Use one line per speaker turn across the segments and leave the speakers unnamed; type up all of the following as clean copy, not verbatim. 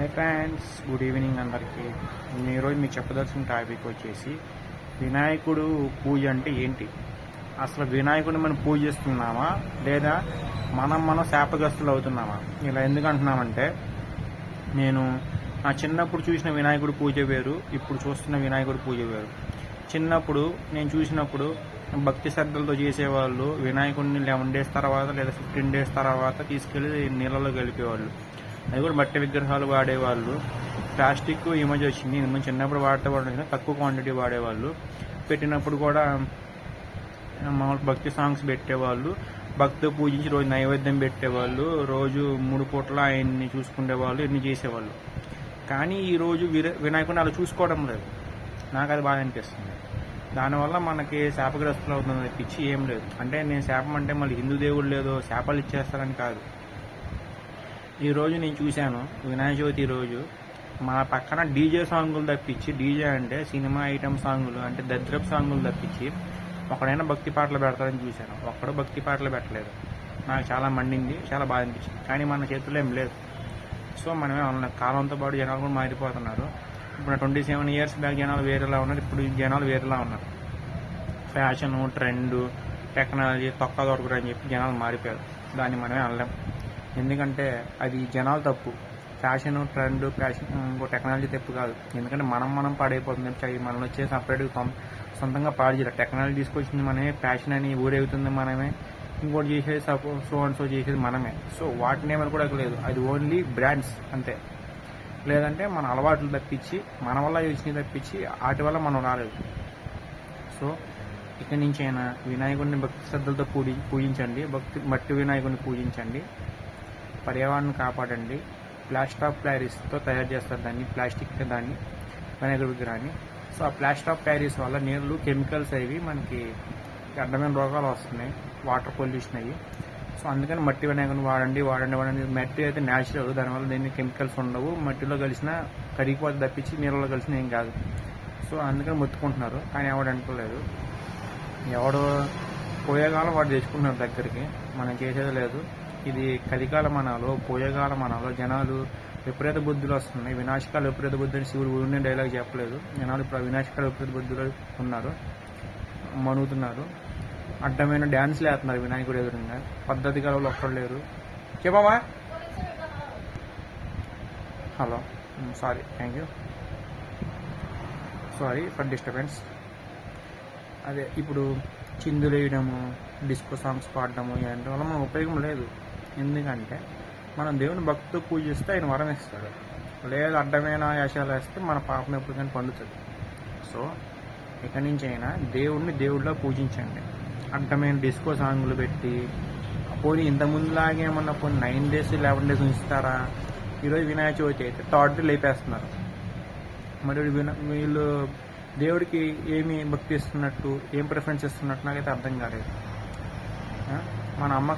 Hi friends, good evening అందరికీ. నేను ఈరోజు మీకు చెప్పదలసిన టాపిక్ వచ్చేసి వినాయకుడు పూజ అంటే ఏంటి. అసలు వినాయకుడిని మనం పూజ చేస్తున్నామా లేదా మనం శాపగ్రస్తులు అవుతున్నామా? ఇలా ఎందుకు అంటున్నామంటే, నేను నా చిన్నప్పుడు చూసిన వినాయకుడి పూజ వేరు, ఇప్పుడు చూస్తున్న వినాయకుడి పూజ వేరు. చిన్నప్పుడు నేను చూసినప్పుడు భక్తి శ్రద్ధలతో చేసేవాళ్ళు. వినాయకుడిని 11 డేస్ తర్వాత లేదా 15 డేస్ తర్వాత తీసుకెళ్ళి నీళ్ళలో కలిపేవాళ్ళు. అది కూడా మట్టి విగ్రహాలు వాడేవాళ్ళు. ప్లాస్టిక్ ఈ మధ్య వచ్చింది, మనం చిన్నప్పుడు వాడేవాళ్ళు తక్కువ క్వాంటిటీ వాడేవాళ్ళు. పెట్టినప్పుడు కూడా మామూలు భక్తి సాంగ్స్ పెట్టేవాళ్ళు. భక్తితో పూజించి రోజు నైవేద్యం పెట్టేవాళ్ళు. రోజు 3 పూటల ఆయన్ని చూసుకునేవాళ్ళు, ఇన్ని చేసేవాళ్ళు. కానీ ఈరోజు వినాయకుడిని అలా చూసుకోవడం లేదు. నాకు అది బాగా అనిపిస్తుంది. దానివల్ల మనకి శాపగ్రస్తులు అవుతుంది పిచ్చి ఏం లేదు. అంటే నేను శాపం అంటే మళ్ళీ హిందూ దేవుడు లేదో శాపాలు ఇచ్చేస్తారని కాదు. ఈరోజు నేను చూశాను వినాయక చవితి రోజు మా పక్కన డీజే సాంగులు తప్పించి, డీజే అంటే సినిమా ఐటమ్ సాంగులు అంటే దరిద్రపు సాంగులు తప్పించి ఒకడైనా భక్తి పాటలు పెడతారని చూశాను. ఒక్కడు భక్తి పాటలు పెట్టలేదు. నాకు చాలా మండింది, చాలా బాధ అనిపించింది. కానీ మన చేతుల్లో ఏం లేదు. సో మనమే అనలేదు. కాలంతో పాటు జనాలు కూడా మారిపోతున్నారు. ఇప్పుడు 27 ఇయర్స్ బ్యాక్ జనాలు వేరేలా ఉన్నారు, ఇప్పుడు జనాలు వేరేలా ఉన్నారు. ఫ్యాషను, ట్రెండ్, టెక్నాలజీ తొక్క దొరకరు అని చెప్పి జనాలు మారిపోయారు. దాన్ని మనమే అనలేం. ఎందుకంటే అది జనాలు తప్పు. ఫ్యాషన్, ట్రెండ్, ఇంకో టెక్నాలజీ తప్పు కాదు. ఎందుకంటే మనం పాడైపోతుంది. మనలో వచ్చే సపరేట్గా సొంతంగా పాడు చేయాలి. టెక్నాలజీ తీసుకొచ్చింది మనమే, ఫ్యాషన్ అని ఊరేగుతుంది మనమే, ఇంకోటి చేసేది సో అండ్ సో చేసేది మనమే. సో వాటిని ఏమని కూడా లేదు. అది ఓన్లీ బ్రాండ్స్ అంతే. లేదంటే మన అలవాట్లు తప్పించి, మన వల్ల వచ్చినవి తప్పించి వాటి వల్ల మనం రాలేదు. సో ఇక్కడి నుంచి అయినా వినాయకుడిని భక్తి శ్రద్ధలతో పూజించండి. మట్టి వినాయకుడిని పూజించండి. పర్యావరణాన్ని కాపాడండి. ప్లాస్టర్ ఆఫ్ ప్యారిస్తో తయారు చేస్తారు దాన్ని, ప్లాస్టిక్ దాన్ని వినాయకుడి విగ్రహాన్ని. సో ఆ ప్లాస్టర్ ఆఫ్ ప్యారిస్ వల్ల నీళ్ళు కెమికల్స్ అవి మనకి అడ్డమైన రోగాలు వస్తున్నాయి, వాటర్ పొల్యూషన్ అయ్యి. సో అందుకని మట్టి వినాయకుడిని వాడండి. మట్టి అయితే న్యాచురల్, దానివల్ల దీన్ని కెమికల్స్ ఉండవు. మట్టిలో కలిసిన కరిగిపోతే తప్పించి నీళ్ళలో కలిసిన ఏం కాదు. సో అందుకని మొత్తుకుంటున్నారు, కానీ ఎవడు అంటలేదు. ఎవడు పోయేకాలం వాడు తెచ్చుకుంటున్నారు దగ్గరికి. మనం చేసేది లేదు. ఇది కలికాలం అనాలో, పోయేకాలం అనాలో. జనాలు విపరీత బుద్ధులు వస్తున్నాయి. వినాశకాలు విపరీత బుద్ధి అని శివుడు ఊరినే డైలాగ్ చెప్పలేదు. జనాలు ఇప్పుడు వినాశకాలు విపరీత బుద్ధులు ఉన్నారు, మనుగుతున్నారు. అడ్డమైన డ్యాన్స్లు వేస్తున్నారు వినాయకుడు ఎదురుగా. పద్ధతి గలవులు ఒక్కడు లేరు. చెప్పమా. Hello, sorry, thank you, sorry for disturbance. అదే ఇప్పుడు చిందులు వేయడము, డిస్కో సాంగ్స్ పాడడము ఇలాంటి వల్ల మన ఉపయోగం లేదు. ఎందుకంటే మనం దేవుని భక్తితో పూజిస్తే ఆయన వరం ఇస్తాడు. లేదు అడ్డమైన వేషాలు వేస్తే మన పాపం ఎప్పుడు కానీ పండుతుంది. సో ఇక్కడి నుంచి అయినా దేవుడిని దేవుడిలో పూజించండి. అడ్డమైన డిస్కో సాంగ్లు పెట్టి పోనీ ఇంతకుముందులాగే ఏమన్నా పోనీ 9 డేస్ 11 డేస్ ఉంచుతారా? ఈరోజు వినాయక చవితి అయితే థర్డ్ డే లేపేస్తున్నారు. మరి వీళ్ళు దేవుడికి ఏమి భక్తి ఇస్తున్నట్టు, ఏం ప్రిఫరెన్స్ ఇస్తున్నట్టు నాకైతే అర్థం కాలేదు. మన అమ్మమ్మ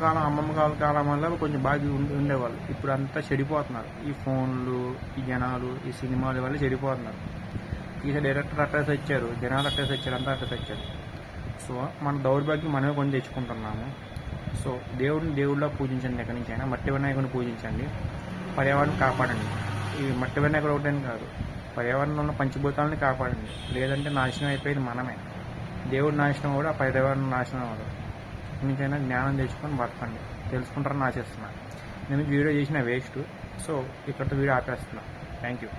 కాలం వల్ల కొంచెం బాగా ఉండేవాళ్ళు. ఇప్పుడు అంతా చెడిపోతున్నారు. ఈ ఫోన్లు, ఈ జనాలు, ఈ సినిమాల వల్ల చెడిపోతున్నారు. ఈ డైరెక్టర్ అట్రాస్ వచ్చారు, జనాలు అట్రాస్ వచ్చారు, అంతా అట్రాస్ వచ్చారు. సో మన దౌర్భాగ్యం మనమే కొని తెచ్చుకుంటున్నాము. సో దేవుడిని దేవుడిలో పూజించండి. ఎక్కడి నుంచి అయినా మట్టి వినాయకుడిని పూజించండి. పర్యావరణం కాపాడండి. ఈ మట్టి వినాయకుడు ఒకటని కాదు, పర్యావరణంలో ఉన్న పంచభూతాలని కాపాడండి. లేదంటే నాశనం అయిపోయింది మనమే. దేవుడి నాశనం కూడా పర్యావరణం నాశనం అవ్వదు. ఇంకైనా జ్ఞానం తెచ్చుకొని బతకండి. తెలుసుకుంటారని ఆశిస్తున్నాను. నేను వీడియో చేసిన వేస్ట్. సో ఇక్కడితో వీడియో ఆపేస్తున్నాను. Thank you.